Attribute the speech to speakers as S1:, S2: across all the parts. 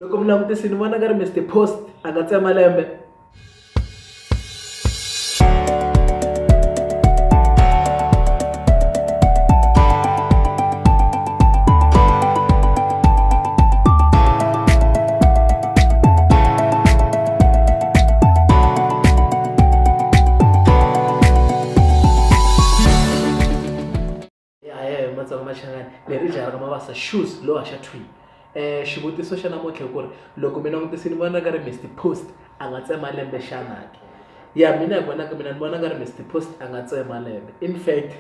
S1: Loko mi langutisile ni vona nga ri Mr Post a nga tsema lembe. Matsonga machangani leri jara ka mavasa shoes lo haxa twi. Xivutiso xa namuntlha ku ri loko mi langutisile ni vona nga ri Mr Post a nga tsema lembe xana ke? Ya mina hi vona ka mina ni vona nga ri Mr Post a nga tsema lembe. In fact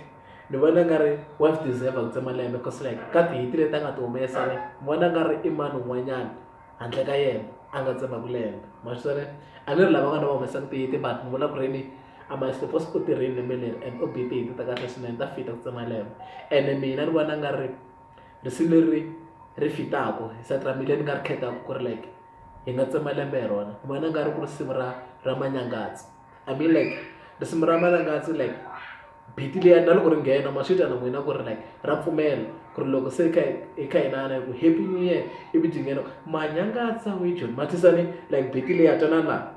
S1: ni vona nga ri wa swi deserve ku tsema lembe cause like ka tihiti leti a nga ti humesa ni vona nga ri i mani un'wanyana handle ka yena a nga tsemaku lembe. Ma swi vona a ni ri lava nga ni va humesaka tihiti but ni vula ku ri ni a Mr Post u tirhile lembe leri and u be tihiti ta kahle swinene ta fita ku tsema lembe. And mina ni vona nga ri risimu leri ri fitaka hi sati ra mina leri ni nga ri khetaka ku ri like hi nga tsema lembe hi rona ni vona nga ri ku risimu ra manyangatsi. I mean like risimu ra manyangatsi like biti leyi na loko ri nghena ma swi twa na n'wina ku ri like ra pfumela ku ri loko se hi kha inana ku happy new year ivi byi nghena manyangatsa wijo ma twisani like biti leyi ya twanana laha.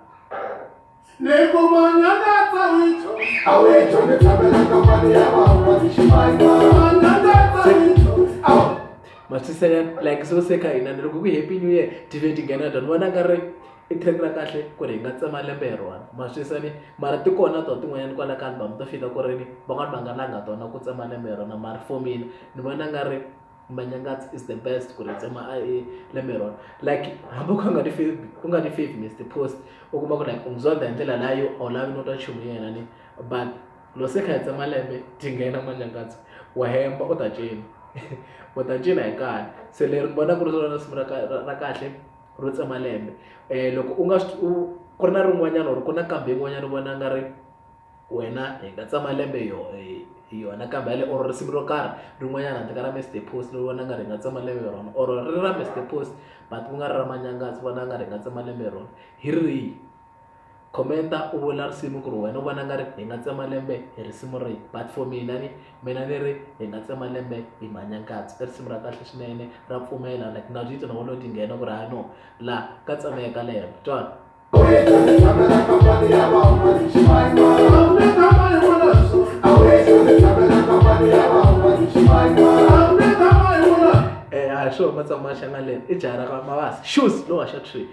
S2: Lego manyangatsa wijo awijo ni tshambela kampani ya van'wana ximayima manyangatsa wijo
S1: Masisenya like so se kha inana loko ku happy new year tive ti nghena ni vona nga ri i trend ra kahle ku ri hi nga tsema lembe hi rona. Ma swisani mara ti kona to tin'wanyana kwala ka album to fita ku ri ni van'wani va nga langa tona ku tsema lembe hi rona mara for mina ni vona nga ri manyangatsi is the best ku ri tsema lembe hi rona. Like hambi ku nga ni faith Mr Post u kuma ku like u ngizonda hi ndlela layo a wu lavi no twa nchumu yena ni but lo se kha hi tsema lembe ti nghena manyangatsi wa hemba u ta cina u ta cina hi nkarhi. Se leri ni vona ku ri rona risimu ra kahle ro tsema lembe. Loko u nga ku ri na rin'wanyana or ku na kambe yin'wanyana u vona nga ri wena hi nga tsema lembe hi yona kambe yale or risimu ro karhi rin'wanyana handle ka ra Mr Post ri vona nga ri hi nga tsema lembe hi rona or ri ra Mr Post but ku nga ri ra manyangatsi vona nga ri hi nga tsema lembe hi rona hi rihi. Commenta u vula risimu ku ri wena u vona nga ri hi nga tsema lembe hi risimu rihi but for mina ni ri hi nga tsema lembe hi manyangatsi i risimu ra kahle swinene ra pfumela like na byi twa na wona ti nghena ku ri ha no laha ka tsemeka lembe twana.
S2: awijo ni tshambela kampani ya van'wana ximayima awijo ni tshambela kampani ya van'wana ximayima
S1: A hi swona matsonga maxanga leri i jara ka mavasa shoes lo haxa twi.